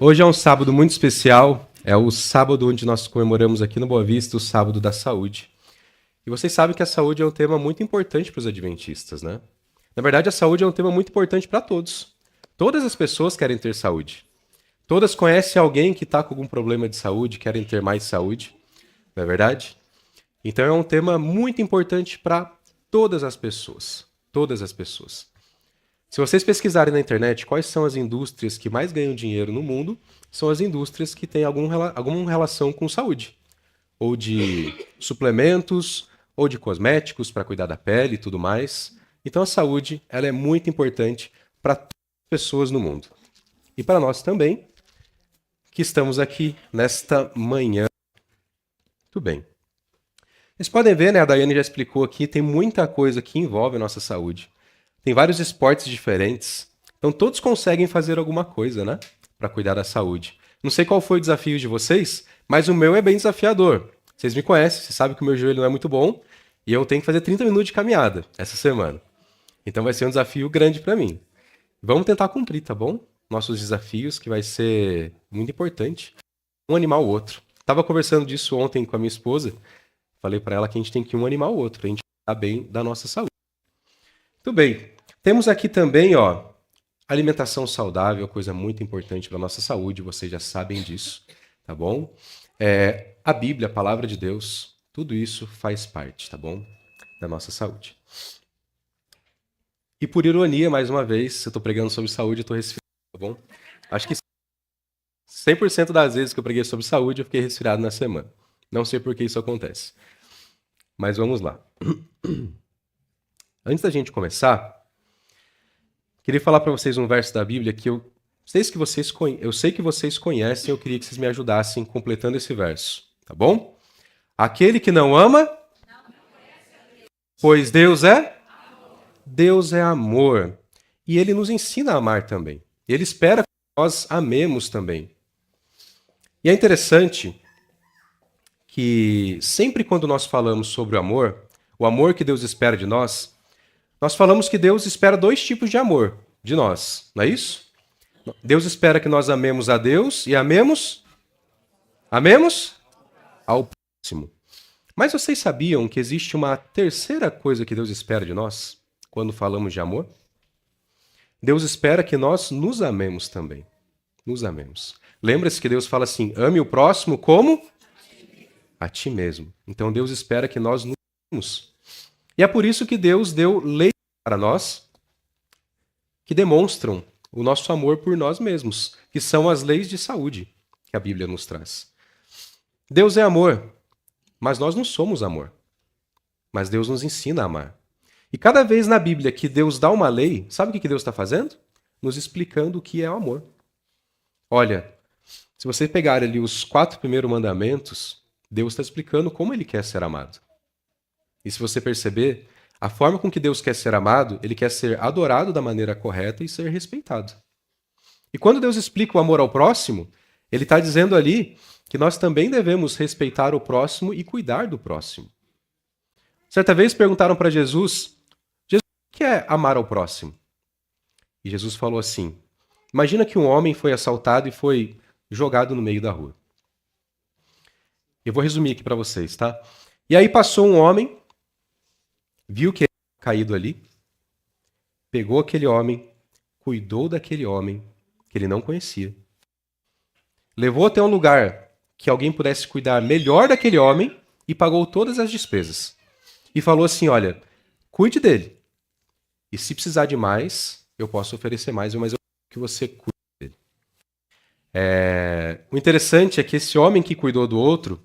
Hoje é um sábado muito especial, é o sábado onde nós comemoramos aqui no Boa Vista o Sábado da Saúde. E vocês sabem que a saúde é um tema muito importante para os adventistas, né? Na verdade, a saúde é um tema muito importante para todos. Todas as pessoas querem ter saúde. Todas conhecem alguém que está com algum problema de saúde, querem ter mais saúde, não é verdade? Então é um tema muito importante para todas as pessoas. Todas as pessoas. Se vocês pesquisarem na internet quais são as indústrias que mais ganham dinheiro no mundo, são as indústrias que têm alguma relação com saúde. Ou de suplementos, ou de cosméticos para cuidar da pele e tudo mais. Então a saúde ela é muito importante para todas as pessoas no mundo. E para nós também, que estamos aqui nesta manhã. Muito bem. Vocês podem ver, né? A Daiane já explicou aqui, tem muita coisa que envolve a nossa saúde. Tem vários esportes diferentes. Então todos conseguem fazer alguma coisa, né? Para cuidar da saúde. Não sei qual foi o desafio de vocês, mas o meu é bem desafiador. Vocês me conhecem, vocês sabem que o meu joelho não é muito bom e eu tenho que fazer 30 minutos de caminhada essa semana. Então vai ser um desafio grande para mim. Vamos tentar cumprir, tá bom? Nossos desafios, que vai ser muito importante. Um animar o outro. Tava conversando disso ontem com a minha esposa. Falei para ela que a gente tem que um animar o outro, pra gente cuidar bem da nossa saúde. Muito bem. Temos aqui também, ó, alimentação saudável, coisa muito importante para nossa saúde, vocês já sabem disso, tá bom? A Bíblia, a palavra de Deus, tudo isso faz parte, tá bom? Da nossa saúde. E por ironia, mais uma vez, eu tô pregando sobre saúde, eu tô resfriado, tá bom? Acho que 100% das vezes que eu preguei sobre saúde, eu fiquei resfriado na semana. Não sei por que isso acontece. Mas vamos lá. Antes da gente começar, queria falar para vocês um verso da Bíblia que eu sei que vocês conhecem, eu queria que vocês me ajudassem completando esse verso, tá bom? Aquele que não ama, pois Deus é amor. E ele nos ensina a amar também. Ele espera que nós amemos também. E é interessante que sempre quando nós falamos sobre o amor que Deus espera de nós falamos que Deus espera dois tipos de amor de nós, não é isso? Deus espera que nós amemos a Deus e amemos ao próximo. Mas vocês sabiam que existe uma terceira coisa que Deus espera de nós quando falamos de amor? Deus espera que nós nos amemos também. Nos amemos. Lembra-se que Deus fala assim: ame o próximo como a ti mesmo. Então Deus espera que nós nos amemos. E é por isso que Deus deu leis para nós que demonstram o nosso amor por nós mesmos, que são as leis de saúde que a Bíblia nos traz. Deus é amor, mas nós não somos amor. Mas Deus nos ensina a amar. E cada vez na Bíblia que Deus dá uma lei, sabe o que Deus está fazendo? Nos explicando o que é o amor. Olha, se você pegar ali os 4 primeiros mandamentos, Deus está explicando como ele quer ser amado. E se você perceber, a forma com que Deus quer ser amado, ele quer ser adorado da maneira correta e ser respeitado. E quando Deus explica o amor ao próximo, ele está dizendo ali que nós também devemos respeitar o próximo e cuidar do próximo. Certa vez perguntaram para Jesus, o que é amar ao próximo? E Jesus falou assim, imagina que um homem foi assaltado e foi jogado no meio da rua. Eu vou resumir aqui para vocês, tá? E aí passou um homem, viu que ele tinha caído ali, pegou aquele homem, cuidou daquele homem que ele não conhecia, levou até um lugar que alguém pudesse cuidar melhor daquele homem e pagou todas as despesas. E falou assim, olha, cuide dele. E se precisar de mais, eu posso oferecer mais, mas eu quero que você cuide dele. O interessante é que esse homem que cuidou do outro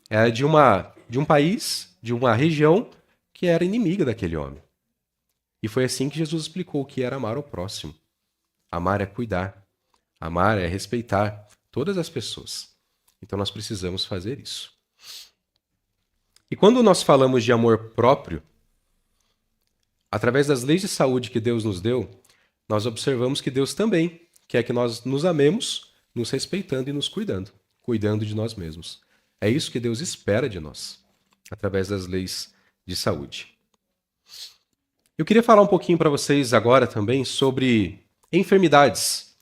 era de um país, de uma região que era inimiga daquele homem. E foi assim que Jesus explicou o que era amar ao próximo. Amar é cuidar. Amar é respeitar todas as pessoas. Então nós precisamos fazer isso. E quando nós falamos de amor próprio, através das leis de saúde que Deus nos deu, nós observamos que Deus também quer que nós nos amemos, nos respeitando e nos cuidando de nós mesmos. É isso que Deus espera de nós, através das leis de saúde. Eu queria falar um pouquinho para vocês agora também sobre enfermidades.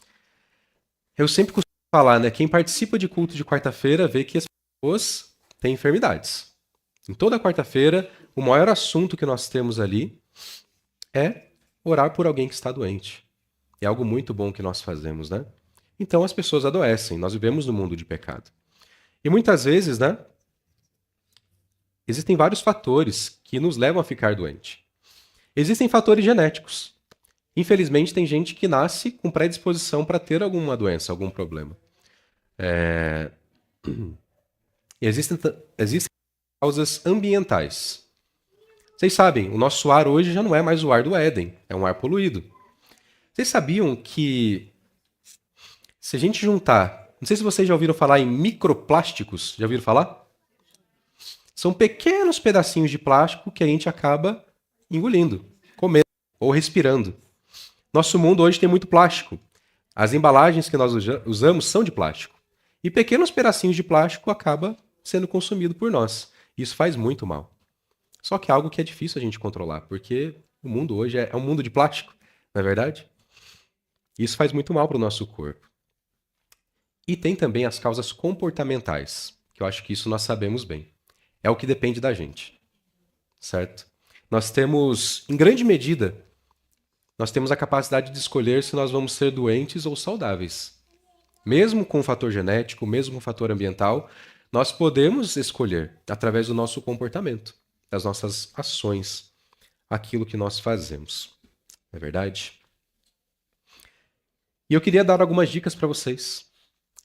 Eu sempre costumo falar, né? Quem participa de culto de quarta-feira vê que as pessoas têm enfermidades. Em toda quarta-feira, o maior assunto que nós temos ali é orar por alguém que está doente. É algo muito bom que nós fazemos, né? Então as pessoas adoecem. Nós vivemos no mundo de pecado. E muitas vezes, né? Existem vários fatores que nos levam a ficar doente. Existem fatores genéticos. Infelizmente, tem gente que nasce com predisposição para ter alguma doença, algum problema. Existem causas ambientais. Vocês sabem, o nosso ar hoje já não é mais o ar do Éden, é um ar poluído. Vocês sabiam que se a gente juntar... Não sei se vocês já ouviram falar em microplásticos. Já ouviram falar? São pequenos pedacinhos de plástico que a gente acaba engolindo, comendo ou respirando. Nosso mundo hoje tem muito plástico. As embalagens que nós usamos são de plástico. E pequenos pedacinhos de plástico acabam sendo consumidos por nós. Isso faz muito mal. Só que é algo que é difícil a gente controlar, porque o mundo hoje é um mundo de plástico, não é verdade? Isso faz muito mal para o nosso corpo. E tem também as causas comportamentais, que eu acho que isso nós sabemos bem. É o que depende da gente, certo? Nós temos, em grande medida, nós temos a capacidade de escolher se nós vamos ser doentes ou saudáveis. Mesmo com o fator genético, mesmo com o fator ambiental, nós podemos escolher através do nosso comportamento, das nossas ações, aquilo que nós fazemos. Não é verdade? E eu queria dar algumas dicas para vocês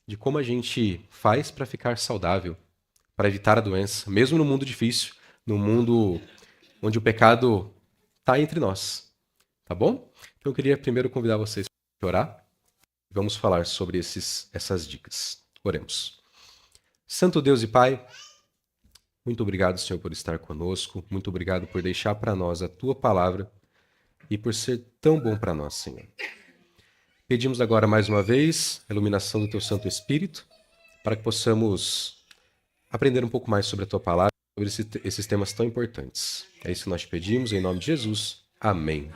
de como a gente faz para ficar saudável, para evitar a doença, mesmo no mundo difícil, no mundo onde o pecado está entre nós. Tá bom? Então eu queria primeiro convidar vocês para orar. Vamos falar sobre essas dicas. Oremos. Santo Deus e Pai, muito obrigado, Senhor, por estar conosco. Muito obrigado por deixar para nós a Tua palavra e por ser tão bom para nós, Senhor. Pedimos agora mais uma vez a iluminação do Teu Santo Espírito para que possamos aprender um pouco mais sobre a Tua palavra, sobre esses temas tão importantes. É isso que nós te pedimos, em nome de Jesus. Amém.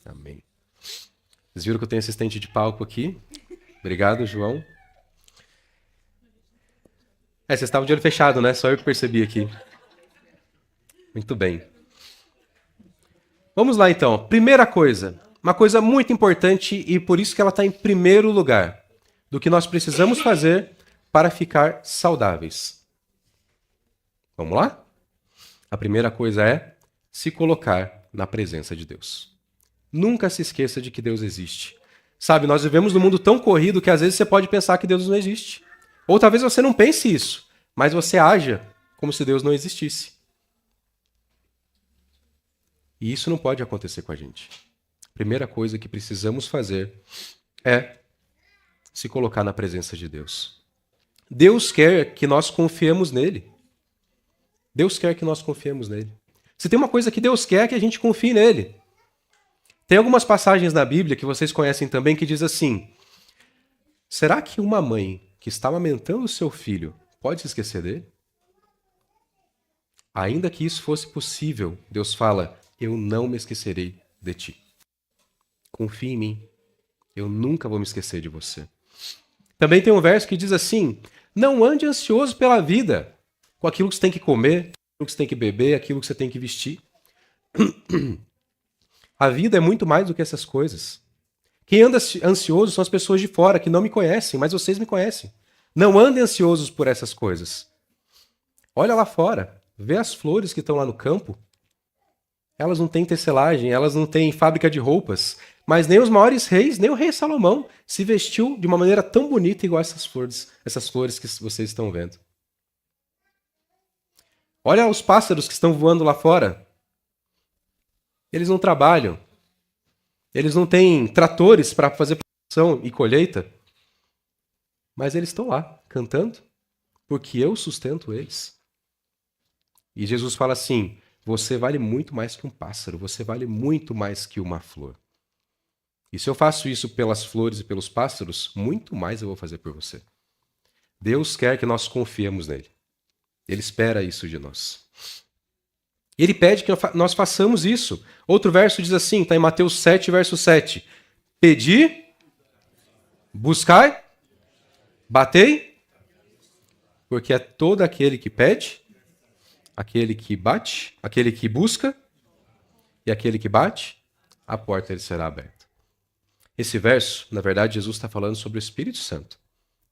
Amém. Vocês viram que eu tenho assistente de palco aqui? Obrigado, João. Vocês estavam de olho fechado, né? Só eu que percebi aqui. Muito bem. Vamos lá, então. Primeira coisa. Uma coisa muito importante e por isso que ela está em primeiro lugar. Do que nós precisamos fazer para ficar saudáveis. Vamos lá? A primeira coisa é se colocar na presença de Deus. Nunca se esqueça de que Deus existe. Sabe, nós vivemos num mundo tão corrido que às vezes você pode pensar que Deus não existe. Ou talvez você não pense isso, mas você haja como se Deus não existisse. E isso não pode acontecer com a gente. A primeira coisa que precisamos fazer é se colocar na presença de Deus. Deus quer que nós confiemos nele. Deus quer que nós confiemos nele. Se tem uma coisa que Deus quer, é que a gente confie nele. Tem algumas passagens na Bíblia que vocês conhecem também que diz assim: será que uma mãe que está amamentando o seu filho pode se esquecer dele? Ainda que isso fosse possível, Deus fala: eu não me esquecerei de ti. Confie em mim. Eu nunca vou me esquecer de você. Também tem um verso que diz assim: não ande ansioso pela vida, com aquilo que você tem que comer, aquilo que você tem que beber, aquilo que você tem que vestir. A vida é muito mais do que essas coisas. Quem anda ansioso são as pessoas de fora, que não me conhecem, mas vocês me conhecem. Não andem ansiosos por essas coisas. Olha lá fora, vê as flores que estão lá no campo. Elas não têm tecelagem, elas não têm fábrica de roupas, mas nem os maiores reis, nem o rei Salomão se vestiu de uma maneira tão bonita igual essas flores que vocês estão vendo. Olha os pássaros que estão voando lá fora. Eles não trabalham. Eles não têm tratores para fazer produção e colheita. Mas eles estão lá, cantando, porque eu sustento eles. E Jesus fala assim: você vale muito mais que um pássaro, você vale muito mais que uma flor. E se eu faço isso pelas flores e pelos pássaros, muito mais eu vou fazer por você. Deus quer que nós confiemos nele. Ele espera isso de nós. Ele pede que nós façamos isso. Outro verso diz assim, está em Mateus 7, verso 7. Pedi, buscai Batei, porque é todo aquele que pede, aquele que bate, aquele que busca e aquele que bate, a porta lhe será aberta. Esse verso, na verdade, Jesus está falando sobre o Espírito Santo.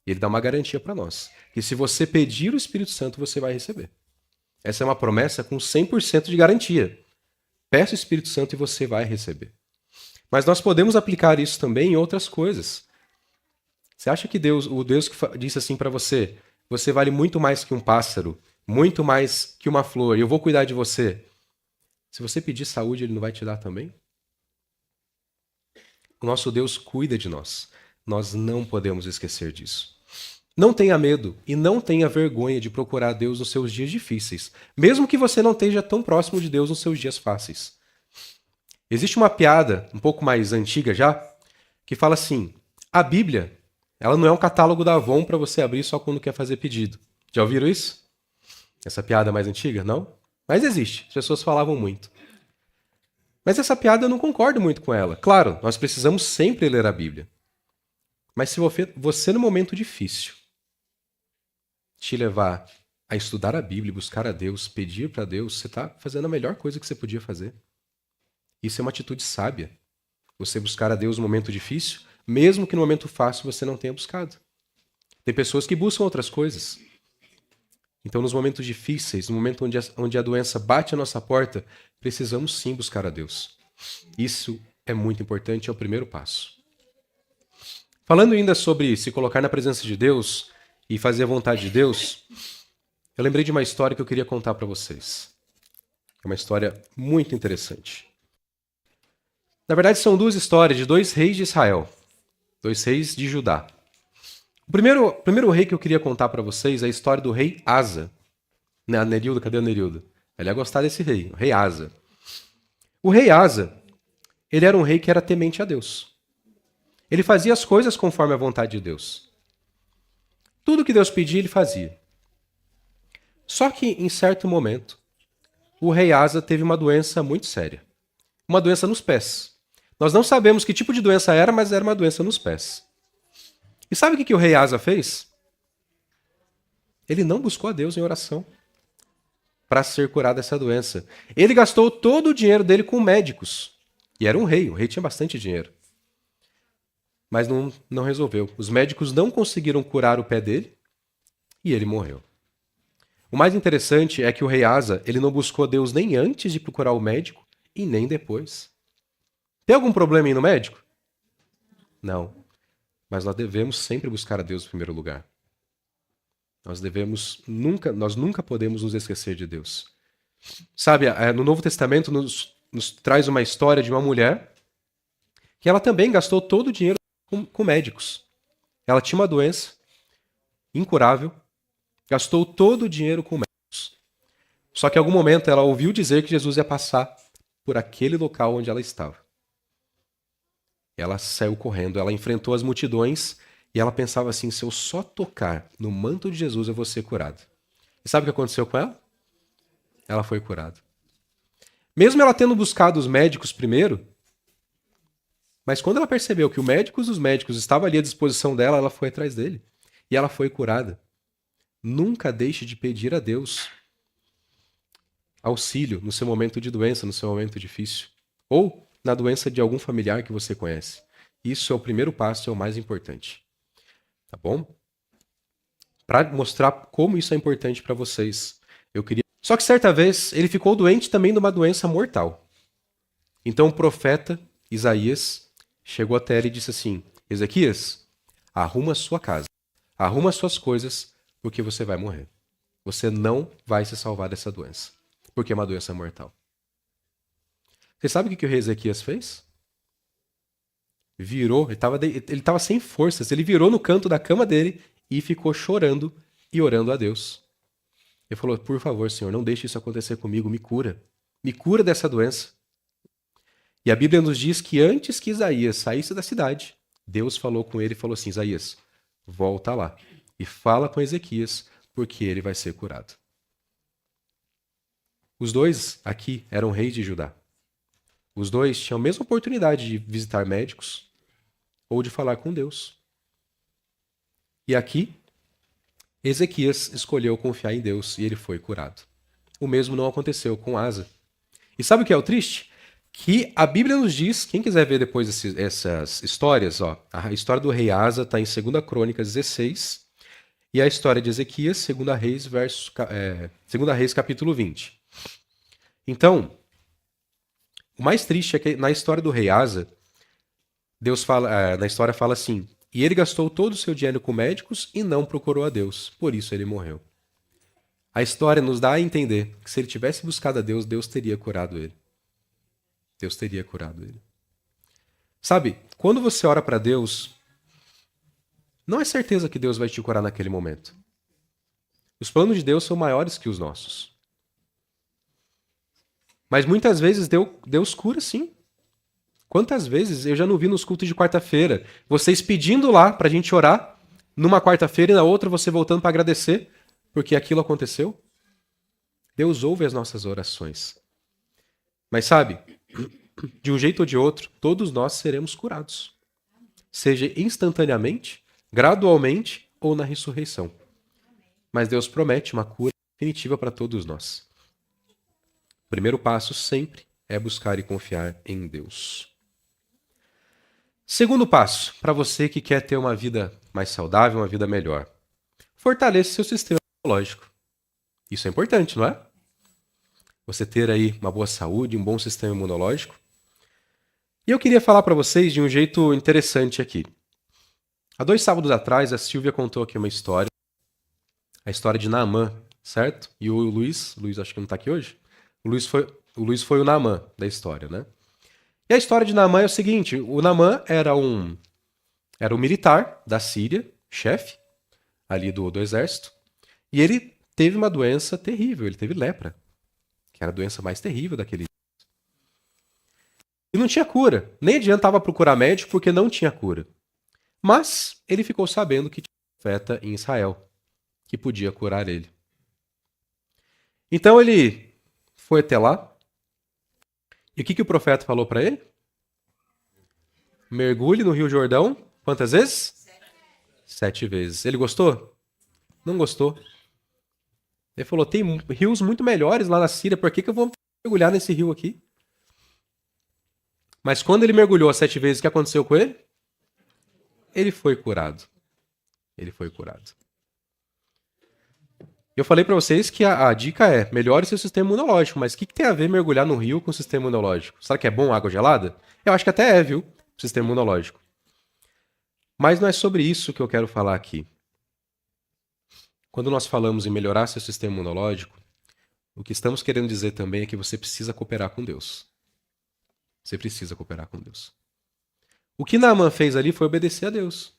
E ele dá uma garantia para nós, que se você pedir o Espírito Santo, você vai receber. Essa é uma promessa com 100% de garantia. Peça o Espírito Santo e você vai receber. Mas nós podemos aplicar isso também em outras coisas. Você acha que o Deus que disse assim para você, você vale muito mais que um pássaro, muito mais que uma flor, e eu vou cuidar de você. Se você pedir saúde, ele não vai te dar também? O nosso Deus cuida de nós. Nós não podemos esquecer disso. Não tenha medo e não tenha vergonha de procurar Deus nos seus dias difíceis, mesmo que você não esteja tão próximo de Deus nos seus dias fáceis. Existe uma piada, um pouco mais antiga já, que fala assim: a Bíblia, ela não é um catálogo da Avon para você abrir só quando quer fazer pedido. Já ouviram isso? Essa piada mais antiga? Não? Mas existe. As pessoas falavam muito. Mas essa piada eu não concordo muito com ela. Claro, nós precisamos sempre ler a Bíblia. Mas se você no momento difícil te levar a estudar a Bíblia, buscar a Deus, pedir para Deus, você está fazendo a melhor coisa que você podia fazer. Isso é uma atitude sábia. Você buscar a Deus no momento difícil, mesmo que no momento fácil você não tenha buscado. Tem pessoas que buscam outras coisas. Então, nos momentos difíceis, no momento onde a doença bate a nossa porta, precisamos sim buscar a Deus. Isso é muito importante, é o primeiro passo. Falando ainda sobre se colocar na presença de Deus e fazer a vontade de Deus, eu lembrei de uma história que eu queria contar para vocês. É uma história muito interessante. Na verdade, são duas histórias de dois reis de Israel, dois reis de Judá. O primeiro rei que eu queria contar para vocês é a história do rei Asa. Nerildo, cadê a Nerildo? Ela ia gostar desse rei, o rei Asa. O rei Asa, ele era um rei que era temente a Deus. Ele fazia as coisas conforme a vontade de Deus. Tudo que Deus pedia, ele fazia. Só que, em certo momento, o rei Asa teve uma doença muito séria. Uma doença nos pés. Nós não sabemos que tipo de doença era, mas era uma doença nos pés. E sabe o que o rei Asa fez? Ele não buscou a Deus em oração para ser curado dessa doença. Ele gastou todo o dinheiro dele com médicos. E era um rei, o rei tinha bastante dinheiro. Mas não resolveu. Os médicos não conseguiram curar o pé dele e ele morreu. O mais interessante é que o rei Asa, ele não buscou a Deus nem antes de procurar o médico e nem depois. Tem algum problema aí no médico? Não. Mas nós devemos sempre buscar a Deus em primeiro lugar. Nós nunca podemos nos esquecer de Deus. Sabe, no Novo Testamento nos traz uma história de uma mulher que ela também gastou todo o dinheiro com médicos. Ela tinha uma doença incurável, gastou todo o dinheiro com médicos. Só que em algum momento ela ouviu dizer que Jesus ia passar por aquele local onde ela estava. Ela saiu correndo, ela enfrentou as multidões e ela pensava assim: se eu só tocar no manto de Jesus, eu vou ser curado. E sabe o que aconteceu com ela? Ela foi curada. Mesmo ela tendo buscado os médicos primeiro, mas quando ela percebeu que o médico dos médicos estava ali à disposição dela, ela foi atrás dele. E ela foi curada. Nunca deixe de pedir a Deus auxílio no seu momento de doença, no seu momento difícil. Ou na doença de algum familiar que você conhece. Isso é o primeiro passo, é o mais importante. Tá bom? Para mostrar como isso é importante para vocês, eu queria... Só que certa vez ele ficou doente também de uma doença mortal. Então o profeta Isaías chegou até ele e disse assim: Ezequias, arruma a sua casa, arruma as suas coisas, porque você vai morrer. Você não vai se salvar dessa doença, porque é uma doença mortal. Você sabe o que o rei Ezequias fez? Virou, ele estava sem forças, ele virou no canto da cama dele e ficou chorando e orando a Deus. Ele falou: por favor, Senhor, não deixe isso acontecer comigo, me cura dessa doença. E a Bíblia nos diz que antes que Isaías saísse da cidade, Deus falou com ele e falou assim: Isaías, volta lá e fala com Ezequias, porque ele vai ser curado. Os dois aqui eram reis de Judá. Os dois tinham a mesma oportunidade de visitar médicos ou de falar com Deus. E aqui, Ezequias escolheu confiar em Deus e ele foi curado. O mesmo não aconteceu com Asa. E sabe o que é o triste? Que a Bíblia nos diz, quem quiser ver depois essas histórias, ó, a história do rei Asa está em 2 Crônicas 16 e a história de Ezequias, 2 Reis capítulo 20. Então, o mais triste é que na história do rei Asa, Deus fala, na história fala assim, e ele gastou todo o seu dinheiro com médicos e não procurou a Deus, por isso ele morreu. A história nos dá a entender que se ele tivesse buscado a Deus, Deus teria curado ele. Deus teria curado ele. Sabe, quando você ora para Deus, não é certeza que Deus vai te curar naquele momento. Os planos de Deus são maiores que os nossos. Mas muitas vezes Deus cura sim. Quantas vezes eu já não vi nos cultos de quarta-feira, vocês pedindo lá pra gente orar, numa quarta-feira e na outra você voltando para agradecer, porque aquilo aconteceu? Deus ouve as nossas orações. Mas sabe, de um jeito ou de outro, todos nós seremos curados. Seja instantaneamente, gradualmente ou na ressurreição. Mas Deus promete uma cura definitiva para todos nós. O primeiro passo sempre é buscar e confiar em Deus. Segundo passo, para você que quer ter uma vida mais saudável, uma vida melhor. Fortaleça seu sistema imunológico. Isso é importante, não é? Você ter aí uma boa saúde, um bom sistema imunológico. E eu queria falar para vocês de um jeito interessante aqui. Há 2 sábados atrás, a Silvia contou aqui uma história. A história de Naamã, certo? E o Luiz acho que não está aqui hoje. O Luiz foi o Naamã da história, né? E a história de Naamã é o seguinte, o Naamã era um militar da Síria, chefe ali do exército, e ele teve uma doença terrível, ele teve lepra, que era a doença mais terrível daquele dia. E não tinha cura, nem adiantava procurar médico porque não tinha cura. Mas ele ficou sabendo que tinha um profeta em Israel que podia curar ele. Então ele foi até lá. E o que o profeta falou para ele? Mergulhe no Rio Jordão. Quantas vezes? 7 vezes. Ele gostou? Não gostou. Ele falou, tem rios muito melhores lá na Síria, por que eu vou mergulhar nesse rio aqui? Mas quando ele mergulhou 7 vezes, o que aconteceu com ele? Ele foi curado. Ele foi curado. Eu falei para vocês que a dica é melhore seu sistema imunológico, mas o que tem a ver mergulhar no rio com o sistema imunológico? Será que é bom água gelada? Eu acho que até é, viu? Sistema imunológico. Mas não é sobre isso que eu quero falar aqui. Quando nós falamos em melhorar seu sistema imunológico, o que estamos querendo dizer também é que você precisa cooperar com Deus. Você precisa cooperar com Deus. O que Naamã fez ali foi obedecer a Deus.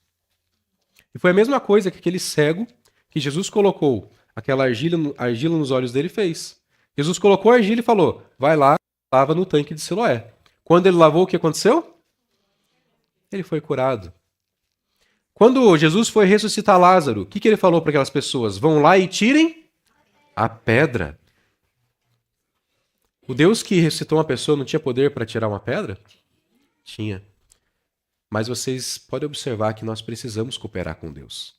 E foi a mesma coisa que aquele cego que Jesus colocou aquela argila nos olhos dele fez. Jesus colocou a argila e falou, vai lá, lava no tanque de Siloé. Quando ele lavou, o que aconteceu? Ele foi curado. Quando Jesus foi ressuscitar Lázaro, o que ele falou para aquelas pessoas? Vão lá e tirem a pedra. O Deus que ressuscitou uma pessoa não tinha poder para tirar uma pedra? Tinha. Mas vocês podem observar que nós precisamos cooperar com Deus.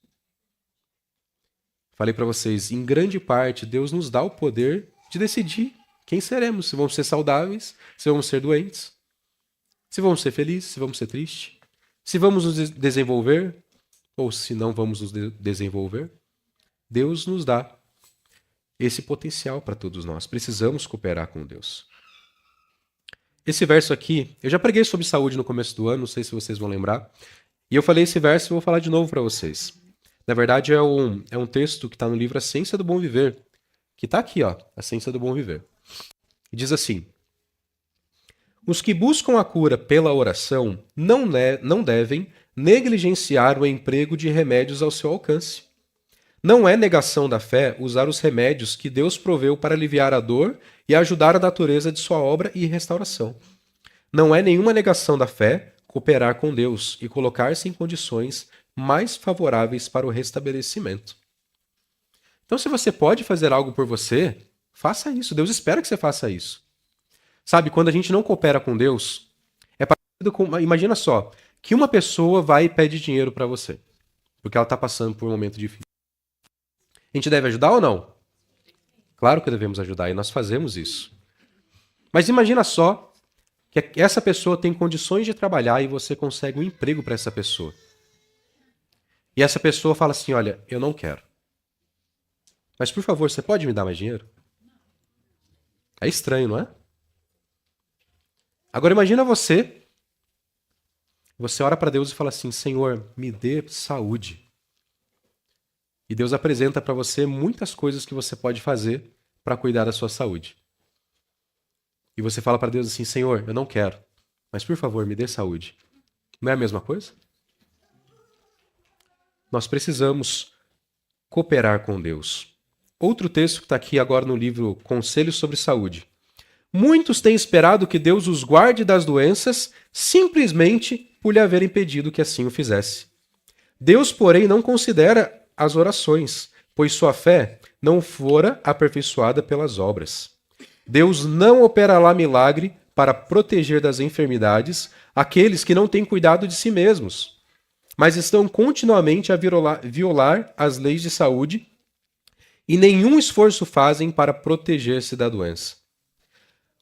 Falei para vocês, em grande parte, Deus nos dá o poder de decidir quem seremos. Se vamos ser saudáveis, se vamos ser doentes, se vamos ser felizes, se vamos ser tristes, se vamos nos desenvolver ou se não vamos nos desenvolver. Deus nos dá esse potencial para todos nós. Precisamos cooperar com Deus. Esse verso aqui, eu já preguei sobre saúde no começo do ano, não sei se vocês vão lembrar. E eu falei esse verso e vou falar de novo para vocês. Na verdade, é um texto que está no livro A Ciência do Bom Viver, que está aqui, ó, A Ciência do Bom Viver. E diz assim, os que buscam a cura pela oração não devem negligenciar o emprego de remédios ao seu alcance. Não é negação da fé usar os remédios que Deus proveu para aliviar a dor e ajudar a natureza de sua obra e restauração. Não é nenhuma negação da fé cooperar com Deus e colocar-se em condições mais favoráveis para o restabelecimento. Então, se você pode fazer algo por você, faça isso. Deus espera que você faça isso. Sabe, quando a gente não coopera com Deus, é parecido com... Imagina só, que uma pessoa vai e pede dinheiro para você. porque ela está passando por um momento difícil. A gente deve ajudar ou não? Claro que devemos ajudar, e nós fazemos isso. Mas imagina só que essa pessoa tem condições de trabalhar e você consegue um emprego para essa pessoa. E essa pessoa fala assim, olha, eu não quero. Mas por favor, você pode me dar mais dinheiro? É estranho, não é? Agora imagina você ora para Deus e fala assim, Senhor, me dê saúde. E Deus apresenta para você muitas coisas que você pode fazer para cuidar da sua saúde. E você fala para Deus assim, Senhor, eu não quero, mas por favor, me dê saúde. Não é a mesma coisa? Nós precisamos cooperar com Deus. Outro texto que está aqui agora no livro Conselhos sobre Saúde. Muitos têm esperado que Deus os guarde das doenças simplesmente por lhe haverem pedido que assim o fizesse. Deus, porém, não considera as orações, pois sua fé não fora aperfeiçoada pelas obras. Deus não operará milagre para proteger das enfermidades aqueles que não têm cuidado de si mesmos, mas estão continuamente a violar as leis de saúde e nenhum esforço fazem para proteger-se da doença.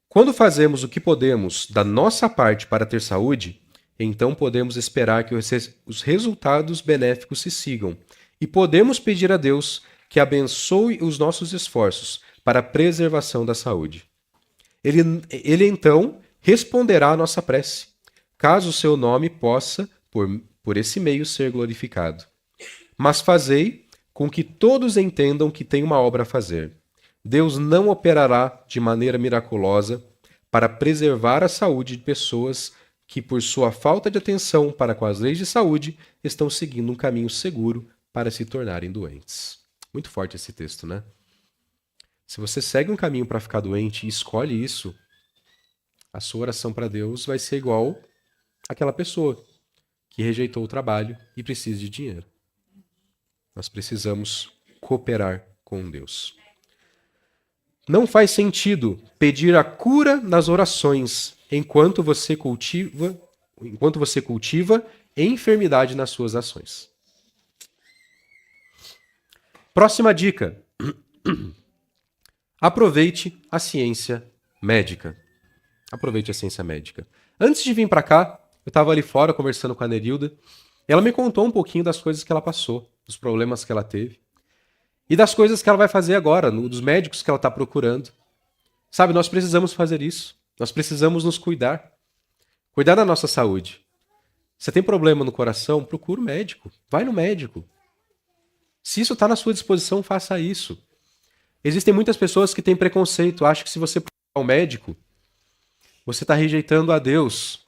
Quando fazemos o que podemos da nossa parte para ter saúde, então podemos esperar que os resultados benéficos se sigam e podemos pedir a Deus que abençoe os nossos esforços para a preservação da saúde. Ele então responderá à nossa prece, caso o seu nome possa, por esse meio, ser glorificado. Mas fazei com que todos entendam que tem uma obra a fazer. Deus não operará de maneira miraculosa para preservar a saúde de pessoas que, por sua falta de atenção para com as leis de saúde, estão seguindo um caminho seguro para se tornarem doentes. Muito forte esse texto, né? Se você segue um caminho para ficar doente e escolhe isso, a sua oração para Deus vai ser igual àquela pessoa que rejeitou o trabalho e precisa de dinheiro. Nós precisamos cooperar com Deus. Não faz sentido pedir a cura nas orações enquanto você cultiva enfermidade nas suas ações. Próxima dica. Aproveite a ciência médica. Aproveite a ciência médica. Antes de vir para cá, eu estava ali fora conversando com a Nerilda. E ela me contou um pouquinho das coisas que ela passou, dos problemas que ela teve. E das coisas que ela vai fazer agora, dos médicos que ela está procurando. Sabe, nós precisamos fazer isso. Nós precisamos nos cuidar. Cuidar da nossa saúde. Você tem problema no coração? Procura o médico. Vai no médico. Se isso está na sua disposição, faça isso. Existem muitas pessoas que têm preconceito. Acham que se você procurar um médico, você está rejeitando a Deus.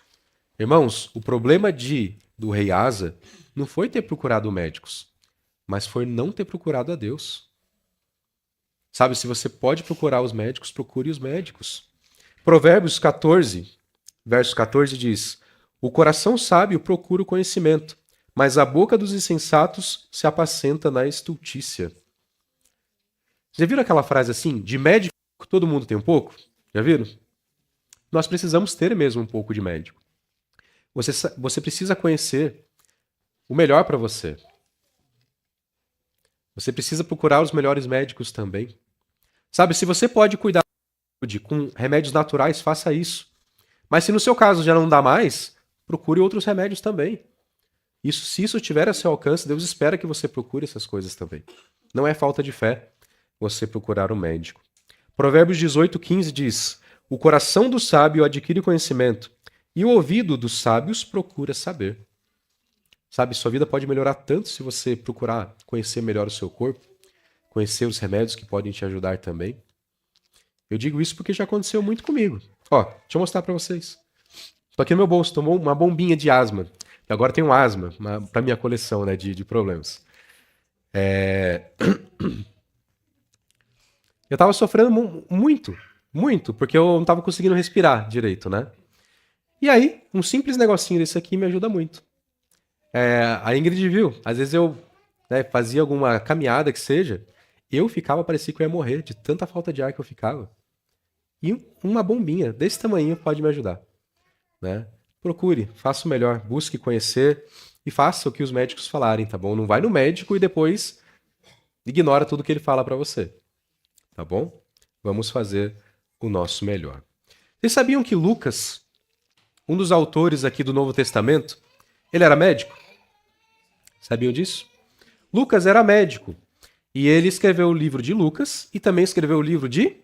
Irmãos, o problema do rei Asa não foi ter procurado médicos, mas foi não ter procurado a Deus. Sabe, se você pode procurar os médicos, procure os médicos. Provérbios 14, verso 14 diz: o coração sábio procura o conhecimento, mas a boca dos insensatos se apacenta na estultícia. Já viram aquela frase assim? De médico, todo mundo tem um pouco? Já viram? Nós precisamos ter mesmo um pouco de médico. Você precisa conhecer o melhor para você. Você precisa procurar os melhores médicos também. Sabe, se você pode cuidar da saúde com remédios naturais, faça isso. Mas se no seu caso já não dá mais, procure outros remédios também. Se isso estiver a seu alcance, Deus espera que você procure essas coisas também. Não é falta de fé você procurar um médico. Provérbios 18:15 diz: o coração do sábio adquire conhecimento, e o ouvido dos sábios procura saber. Sabe, sua vida pode melhorar tanto se você procurar conhecer melhor o seu corpo, conhecer os remédios que podem te ajudar também. Eu digo isso porque já aconteceu muito comigo. Ó, deixa eu mostrar pra vocês. Tô aqui no meu bolso, tomou uma bombinha de asma. E agora tenho asma pra minha coleção, né, de problemas. Eu tava sofrendo muito, porque eu não tava conseguindo respirar direito, né? E aí, um simples negocinho desse aqui me ajuda muito. A Ingrid viu, às vezes eu fazia alguma caminhada que seja, parecia que eu ia morrer de tanta falta de ar que eu ficava. E uma bombinha desse tamanho pode me ajudar, né? Procure, faça o melhor, busque conhecer e faça o que os médicos falarem, tá bom? Não vai no médico e depois ignora tudo que ele fala para você, tá bom? Vamos fazer o nosso melhor. Vocês sabiam que Lucas, um dos autores aqui do Novo Testamento, ele era médico? Sabiam disso? Lucas era médico e ele escreveu o livro de Lucas e também escreveu o livro de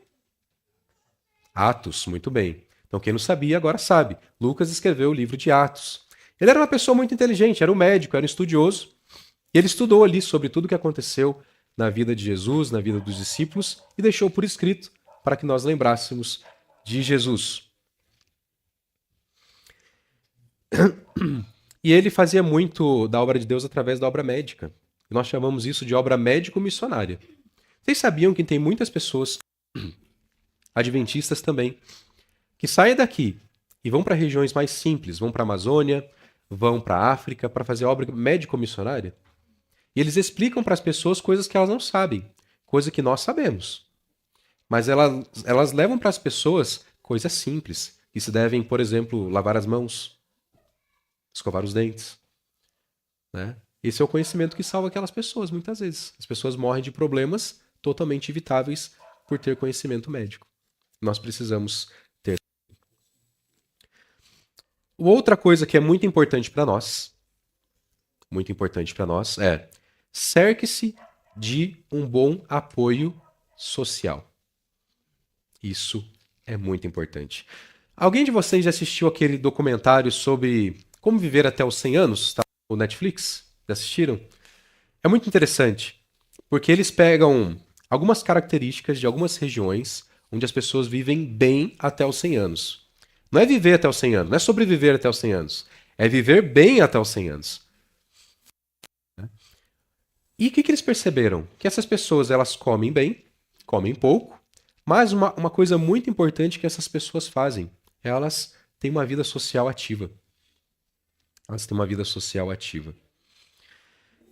Atos, muito bem. Então quem não sabia agora sabe. Lucas escreveu o livro de Atos. Ele era uma pessoa muito inteligente, era um médico, era um estudioso. E ele estudou ali sobre tudo o que aconteceu na vida de Jesus, na vida dos discípulos e deixou por escrito para que nós lembrássemos de Jesus. E ele fazia muito da obra de Deus através da obra médica. Nós chamamos isso de obra médico-missionária. Vocês sabiam que tem muitas pessoas, adventistas também, que saem daqui e vão para regiões mais simples, vão para a Amazônia, vão para a África para fazer obra médico-missionária? E eles explicam para as pessoas coisas que elas não sabem, coisa que nós sabemos. Mas elas levam para as pessoas coisas simples, que se devem, por exemplo, lavar as mãos, escovar os dentes, né? Esse é o conhecimento que salva aquelas pessoas, muitas vezes. As pessoas morrem de problemas totalmente evitáveis por ter conhecimento médico. Nós precisamos ter. Outra coisa que é muito importante para nós é cerque-se de um bom apoio social. Isso é muito importante. Alguém de vocês já assistiu aquele documentário sobre como viver até os 100 anos? Tá no Netflix? Já assistiram? É muito interessante, porque eles pegam algumas características de algumas regiões onde as pessoas vivem bem até os 100 anos. Não é viver até os 100 anos, não é sobreviver até os 100 anos. É viver bem até os 100 anos. E o que eles perceberam? Que essas pessoas elas comem bem, comem pouco, mas uma coisa muito importante que essas pessoas fazem, elas têm uma vida social ativa. Elas têm uma vida social ativa.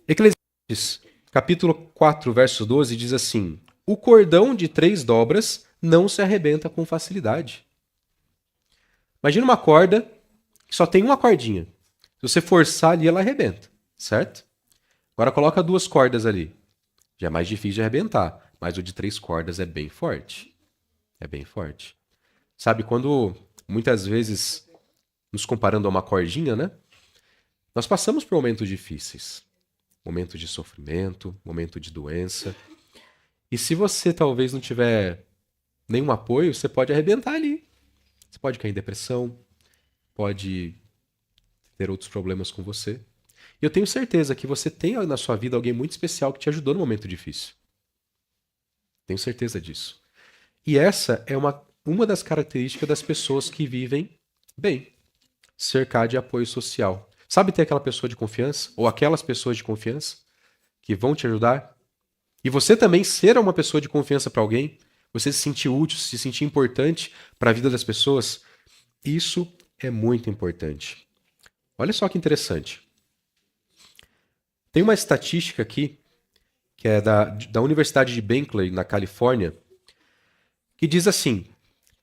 Eclesiastes, capítulo 4, verso 12, diz assim: o cordão de 3 dobras não se arrebenta com facilidade. Imagina uma corda que só tem uma cordinha. Se você forçar ali, ela arrebenta, certo? Agora coloca 2 cordas ali. Já é mais difícil de arrebentar, mas o de 3 cordas é bem forte. É bem forte. Sabe, quando muitas vezes, nos comparando a uma cordinha, né? Nós passamos por momentos difíceis. Momento de sofrimento, momento de doença. E se você talvez não tiver nenhum apoio, você pode arrebentar ali. Você pode cair em depressão, pode ter outros problemas com você. E eu tenho certeza que você tem na sua vida alguém muito especial que te ajudou no momento difícil. Tenho certeza disso. E essa é uma das características das pessoas que vivem bem. Cercar de apoio social. Sabe ter aquela pessoa de confiança? Ou aquelas pessoas de confiança que vão te ajudar? E você também ser uma pessoa de confiança para alguém? Você se sentir útil, se sentir importante para a vida das pessoas? Isso é muito importante. Olha só que interessante. Tem uma estatística aqui, que é da Universidade de Berkeley, na Califórnia, que diz assim: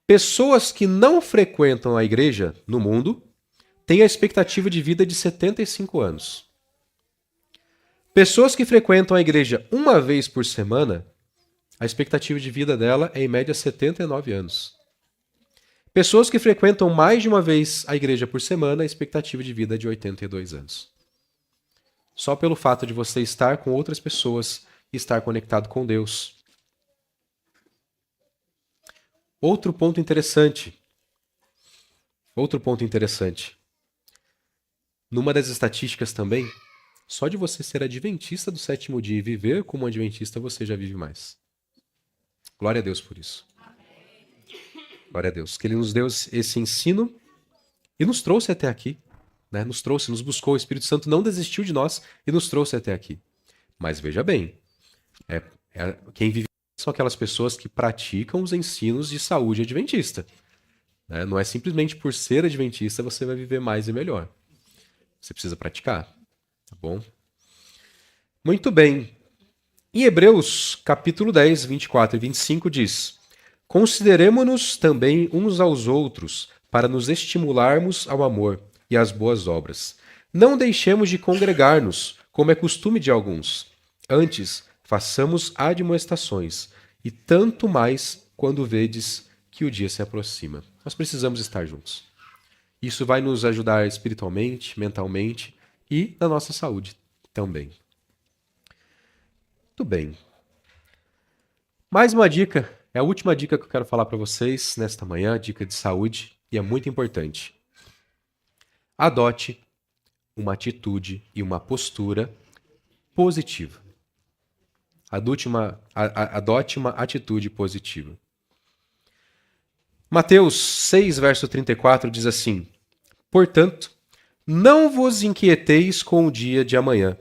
pessoas que não frequentam a igreja no mundo têm a expectativa de vida de 75 anos. Pessoas que frequentam a igreja uma vez por semana, a expectativa de vida dela é em média 79 anos. Pessoas que frequentam mais de uma vez a igreja por semana, a expectativa de vida é de 82 anos. Só pelo fato de você estar com outras pessoas e estar conectado com Deus. Outro ponto interessante. Numa das estatísticas também, só de você ser adventista do 7º dia e viver como adventista, você já vive mais. Glória a Deus por isso. Glória a Deus. Que Ele nos deu esse ensino e nos trouxe até aqui. Né? Nos buscou. O Espírito Santo não desistiu de nós e nos trouxe até aqui. Mas veja bem, quem vive são aquelas pessoas que praticam os ensinos de saúde adventista. Né? Não é simplesmente por ser adventista você vai viver mais e melhor. Você precisa praticar. Tá bom? Muito bem. Em Hebreus, capítulo 10, 24 e 25 diz: consideremo-nos também uns aos outros para nos estimularmos ao amor e às boas obras, Não deixemos de congregar-nos, como é costume de alguns. Antes, façamos admoestações, e tanto mais quando vedes que o dia se aproxima. Nós precisamos estar juntos. Isso vai nos ajudar espiritualmente, mentalmente e na nossa saúde também. Muito bem. Mais uma dica, é a última dica que eu quero falar para vocês nesta manhã, dica de saúde, e é muito importante. Adote uma atitude e uma postura positiva. Adote uma atitude positiva. Mateus 6, verso 34 diz assim: Portanto, não vos inquieteis com o dia de amanhã,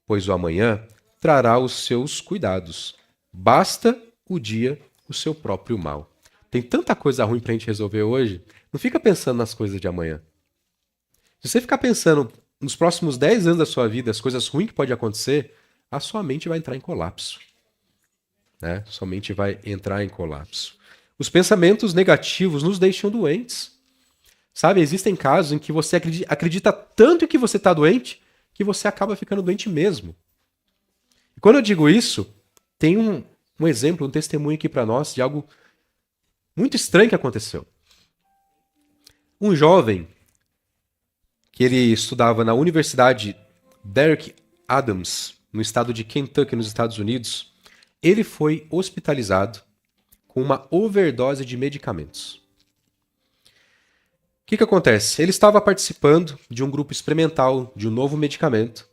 pois o amanhã trará os seus cuidados. Basta o dia o seu próprio mal. Tem tanta coisa ruim pra gente resolver hoje, não fica pensando nas coisas de amanhã. Se você ficar pensando nos próximos 10 anos da sua vida, as coisas ruins que podem acontecer, a sua mente vai entrar em colapso. Né? Sua mente vai entrar em colapso. Os pensamentos negativos nos deixam doentes. Sabe, existem casos em que você acredita tanto em que você está doente, que você acaba ficando doente mesmo. E quando eu digo isso, tem um exemplo, um testemunho aqui para nós de algo muito estranho que aconteceu. Um jovem que ele estudava na Universidade Derek Adams, no estado de Kentucky, nos Estados Unidos, ele foi hospitalizado com uma overdose de medicamentos. O que acontece? Ele estava participando de um grupo experimental de um novo medicamento,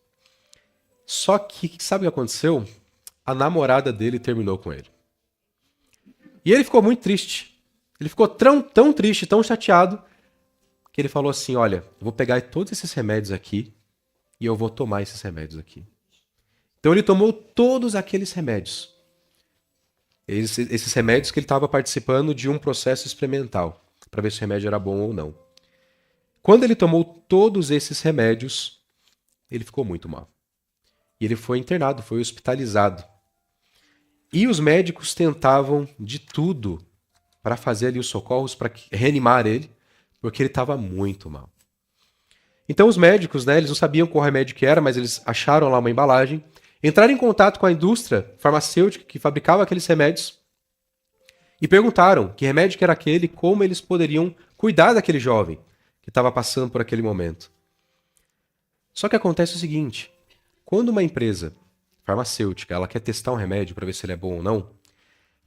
só que sabe o que aconteceu? A namorada dele terminou com ele. E ele ficou muito triste. Ele ficou tão triste, tão chateado, que ele falou assim, olha, eu vou pegar todos esses remédios aqui e eu vou tomar esses remédios aqui. Então ele tomou todos aqueles remédios. Esses remédios que ele estava participando de um processo experimental, para ver se o remédio era bom ou não. Quando ele tomou todos esses remédios, ele ficou muito mal. E ele foi internado, foi hospitalizado. E os médicos tentavam de tudo para fazer ali os socorros, para reanimar ele, porque ele estava muito mal. Então os médicos, né, eles não sabiam qual remédio que era, mas eles acharam lá uma embalagem, entraram em contato com a indústria farmacêutica que fabricava aqueles remédios e perguntaram que remédio que era aquele, como eles poderiam cuidar daquele jovem que estava passando por aquele momento. Só que acontece o seguinte, quando uma empresa farmacêutica ela quer testar um remédio para ver se ele é bom ou não,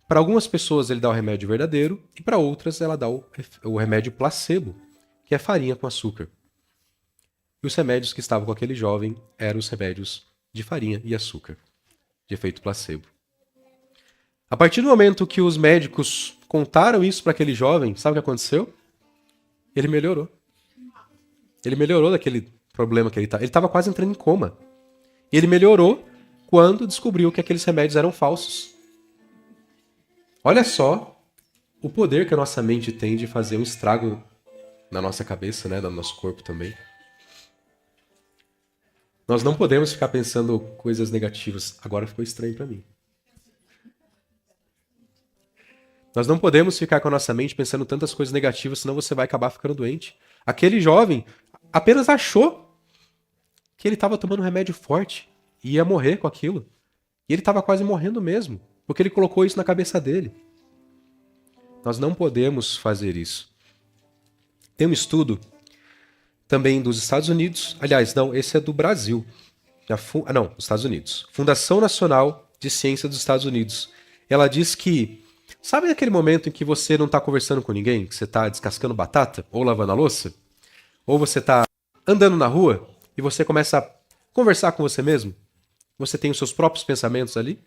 para algumas pessoas ele dá o remédio verdadeiro e para outras ela dá o remédio placebo, que é farinha com açúcar. E os remédios que estavam com aquele jovem eram os remédios de farinha e açúcar, de efeito placebo. A partir do momento que os médicos contaram isso para aquele jovem, sabe o que aconteceu? Ele melhorou. Ele melhorou daquele problema que ele estava. Ele estava quase entrando em coma. E ele melhorou quando descobriu que aqueles remédios eram falsos. Olha só o poder que a nossa mente tem de fazer um estrago na nossa cabeça, né, no nosso corpo também. Nós não podemos ficar pensando coisas negativas. Agora ficou estranho para mim. Nós não podemos ficar com a nossa mente pensando tantas coisas negativas, senão você vai acabar ficando doente. Aquele jovem apenas achou que ele estava tomando um remédio forte e ia morrer com aquilo. E ele estava quase morrendo mesmo, porque ele colocou isso na cabeça dele. Nós não podemos fazer isso. Tem um estudo também dos Estados Unidos. Aliás, não, esse é do Brasil. Não, dos Estados Unidos. Fundação Nacional de Ciência dos Estados Unidos. Ela diz que, sabe aquele momento em que você não está conversando com ninguém? Que você está descascando batata? Ou lavando a louça? Ou você está andando na rua e você começa a conversar com você mesmo? Você tem os seus próprios pensamentos ali?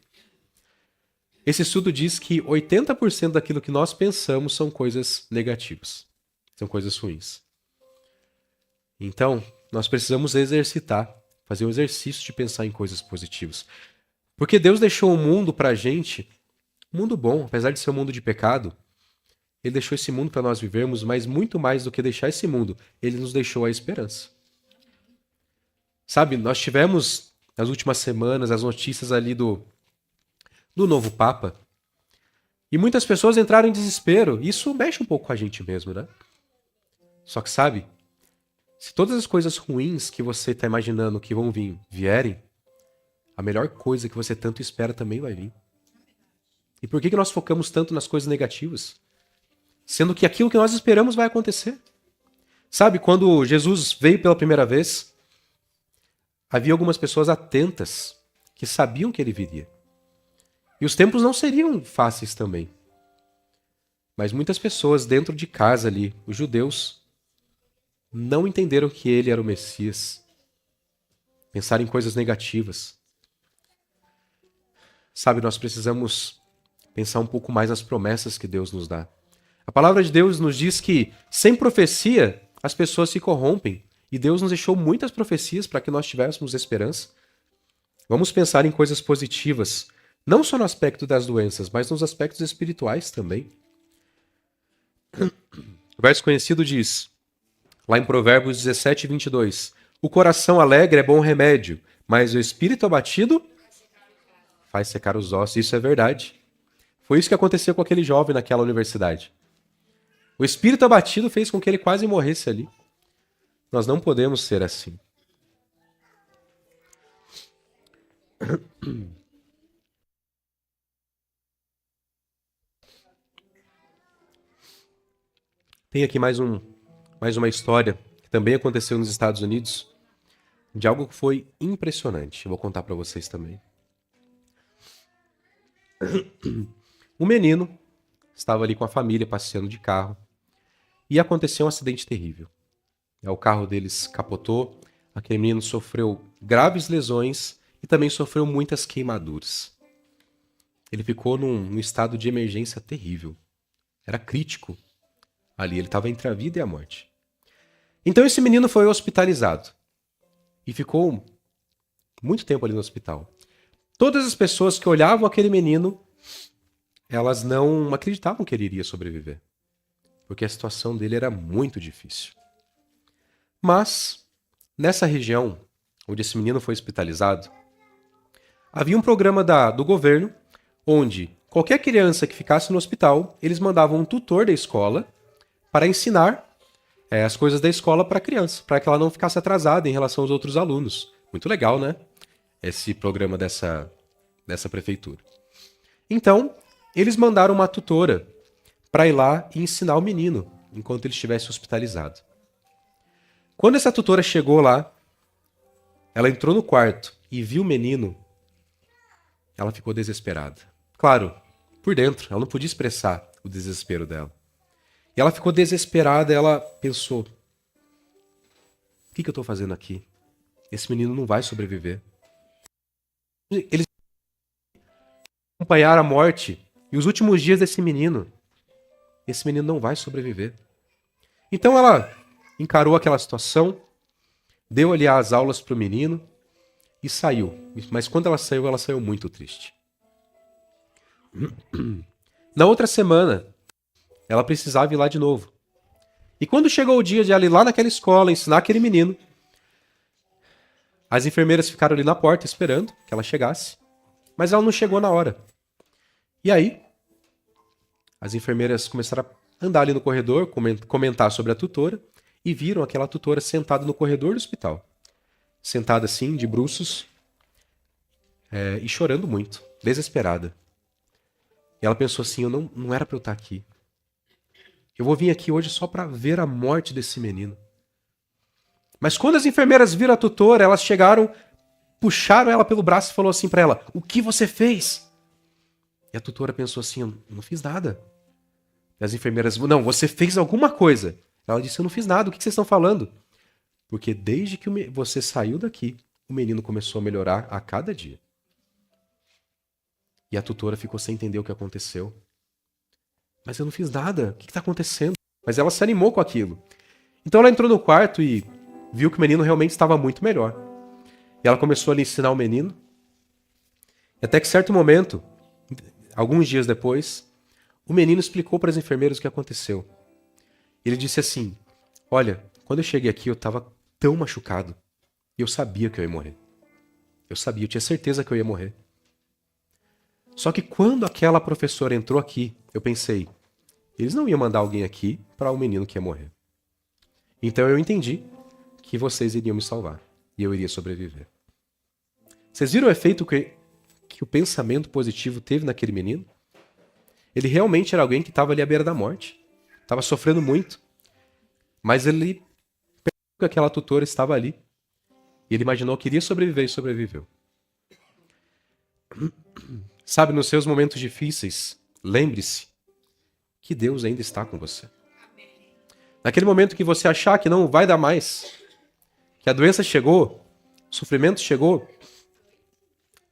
Esse estudo diz que 80% daquilo que nós pensamos são coisas negativas. São coisas ruins. Então, nós precisamos exercitar, fazer um exercício de pensar em coisas positivas. Porque Deus deixou o mundo pra gente, um mundo bom, apesar de ser um mundo de pecado. Ele deixou esse mundo para nós vivermos, mas muito mais do que deixar esse mundo, ele nos deixou a esperança. Sabe, nós tivemos nas últimas semanas as notícias ali do novo Papa. E muitas pessoas entraram em desespero. Isso mexe um pouco com a gente mesmo, né? Só que sabe, Se todas as coisas ruins que você está imaginando que vão vir vierem, a melhor coisa que você tanto espera também vai vir. E por que nós focamos tanto nas coisas negativas? Sendo que aquilo que nós esperamos vai acontecer. Sabe, quando Jesus veio pela primeira vez, havia algumas pessoas atentas que sabiam que ele viria. E os tempos não seriam fáceis também. Mas muitas pessoas dentro de casa ali, os judeus, não entenderam que ele era o Messias. Pensaram em coisas negativas. Sabe, nós precisamos pensar um pouco mais nas promessas que Deus nos dá. A palavra de Deus nos diz que, sem profecia, as pessoas se corrompem. E Deus nos deixou muitas profecias para que nós tivéssemos esperança. Vamos pensar em coisas positivas, não só no aspecto das doenças, mas nos aspectos espirituais também. O verso conhecido diz, lá em Provérbios 17, 22, o coração alegre é bom remédio, mas o espírito abatido faz secar os ossos. Isso é verdade. Foi isso que aconteceu com aquele jovem naquela universidade. O espírito abatido fez com que ele quase morresse ali. Nós não podemos ser assim. Tem aqui mais uma história que também aconteceu nos Estados Unidos, de algo que foi impressionante. Eu vou contar para vocês também. Um menino estava ali com a família passeando de carro e aconteceu um acidente terrível. O carro deles capotou, aquele menino sofreu graves lesões e também sofreu muitas queimaduras. Ele ficou num estado de emergência terrível. Era crítico ali, ele estava entre a vida e a morte. Então esse menino foi hospitalizado e ficou muito tempo ali no hospital. Todas as pessoas que olhavam aquele menino, elas não acreditavam que ele iria sobreviver, porque a situação dele era muito difícil. Mas, nessa região onde esse menino foi hospitalizado, havia um programa do governo onde qualquer criança que ficasse no hospital, eles mandavam um tutor da escola para ensinar as coisas da escola para a criança, para que ela não ficasse atrasada em relação aos outros alunos. Muito legal, né? Esse programa dessa prefeitura. Então, eles mandaram uma tutora para ir lá e ensinar o menino enquanto ele estivesse hospitalizado. Quando essa tutora chegou lá, ela entrou no quarto e viu o menino, ela ficou desesperada. Claro, por dentro, ela não podia expressar o desespero dela. E ela ficou desesperada, ela pensou, o que eu estou fazendo aqui? Esse menino não vai sobreviver. Eles acompanharam a morte e os últimos dias desse menino. Esse menino não vai sobreviver. Então ela encarou aquela situação, deu ali as aulas para o menino e saiu. Mas quando ela saiu muito triste. Na outra semana, ela precisava ir lá de novo. E quando chegou o dia de ela ir lá naquela escola, ensinar aquele menino, as enfermeiras ficaram ali na porta esperando que ela chegasse, mas ela não chegou na hora. E aí, as enfermeiras começaram a andar ali no corredor, comentar sobre a tutora, e viram aquela tutora sentada no corredor do hospital. Sentada assim, de bruços, e chorando muito, desesperada. E ela pensou assim, eu não era para eu estar aqui. Eu vou vir aqui hoje só para ver a morte desse menino. Mas quando as enfermeiras viram a tutora, elas chegaram, puxaram ela pelo braço e falou assim para ela, o que você fez? E a tutora pensou assim, eu não fiz nada. E as enfermeiras, não, você fez alguma coisa. Ela disse, eu não fiz nada, o que vocês estão falando? Porque desde que você saiu daqui, o menino começou a melhorar a cada dia. E a tutora ficou sem entender o que aconteceu. Mas eu não fiz nada, o que está acontecendo? Mas ela se animou com aquilo. Então ela entrou no quarto e viu que o menino realmente estava muito melhor. E ela começou a lhe ensinar o menino. E até que certo momento, alguns dias depois, o menino explicou para as enfermeiras o que aconteceu. Ele disse assim, olha, quando eu cheguei aqui eu estava tão machucado. E eu sabia que eu ia morrer. Eu tinha certeza que eu ia morrer. Só que quando aquela professora entrou aqui, eu pensei, eles não iam mandar alguém aqui para um menino que ia morrer. Então eu entendi que vocês iriam me salvar e eu iria sobreviver. Vocês viram o efeito que o pensamento positivo teve naquele menino? Ele realmente era alguém que estava ali à beira da morte. Estava sofrendo muito. Mas ele percebeu que aquela tutora estava ali. E ele imaginou que iria sobreviver e sobreviveu. Sabe, nos seus momentos difíceis, lembre-se que Deus ainda está com você. Naquele momento que você achar que não vai dar mais, que a doença chegou, o sofrimento chegou,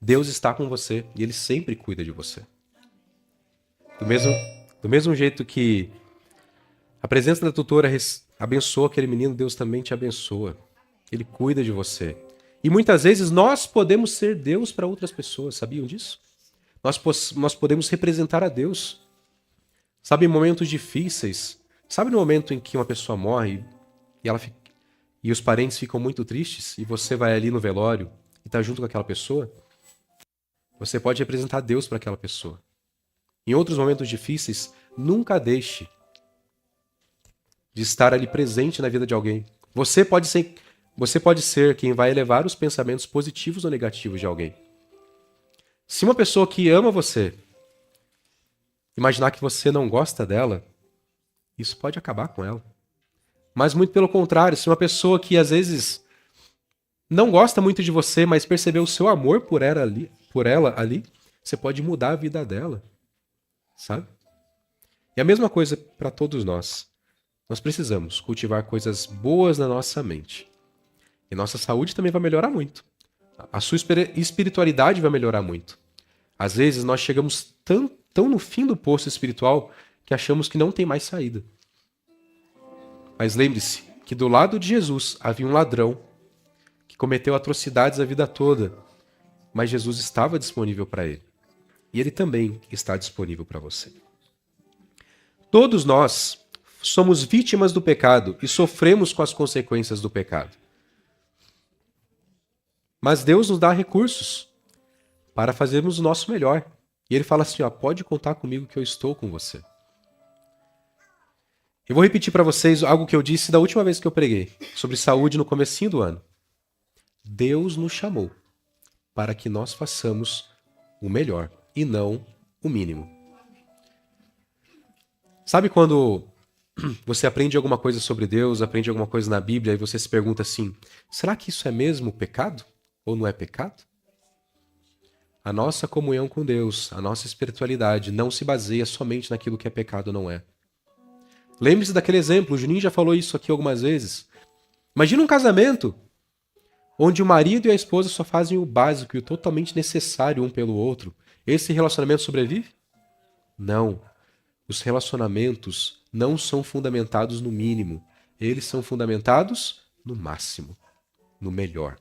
Deus está com você e Ele sempre cuida de você. Do mesmo jeito que a presença da tutora abençoou aquele menino, Deus também te abençoa. Ele cuida de você. E muitas vezes nós podemos ser Deus para outras pessoas, sabiam disso? Nós podemos representar a Deus. Sabe, em momentos difíceis, sabe no momento em que uma pessoa morre e os parentes ficam muito tristes e você vai ali no velório e está junto com aquela pessoa? Você pode representar Deus para aquela pessoa. Em outros momentos difíceis, nunca deixe de estar ali presente na vida de alguém. Você pode ser quem vai elevar os pensamentos positivos ou negativos de alguém. Se uma pessoa que ama você imaginar que você não gosta dela, isso pode acabar com ela. Mas muito pelo contrário, se uma pessoa que às vezes não gosta muito de você, mas percebeu o seu amor por ela ali, você pode mudar a vida dela, sabe? E a mesma coisa para todos nós. Nós precisamos cultivar coisas boas na nossa mente. E nossa saúde também vai melhorar muito. A sua espiritualidade vai melhorar muito. Às vezes nós chegamos tão no fim do poço espiritual que achamos que não tem mais saída. Mas lembre-se que do lado de Jesus havia um ladrão que cometeu atrocidades a vida toda, mas Jesus estava disponível para ele. E ele também está disponível para você. Todos nós somos vítimas do pecado e sofremos com as consequências do pecado. Mas Deus nos dá recursos para fazermos o nosso melhor. E ele fala assim, pode contar comigo que eu estou com você. Eu vou repetir para vocês algo que eu disse da última vez que eu preguei, sobre saúde no comecinho do ano. Deus nos chamou para que nós façamos o melhor e não o mínimo. Sabe quando você aprende alguma coisa sobre Deus, aprende alguma coisa na Bíblia e você se pergunta assim, será que isso é mesmo pecado ou não é pecado? A nossa comunhão com Deus, a nossa espiritualidade não se baseia somente naquilo que é pecado ou não é. Lembre-se daquele exemplo, o Juninho já falou isso aqui algumas vezes. Imagina um casamento onde o marido e a esposa só fazem o básico e o totalmente necessário um pelo outro. Esse relacionamento sobrevive? Não. Os relacionamentos não são fundamentados no mínimo. Eles são fundamentados no máximo, no melhor.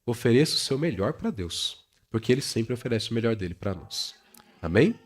Ofereça o seu melhor para Deus, porque Ele sempre oferece o melhor dele para nós. Amém?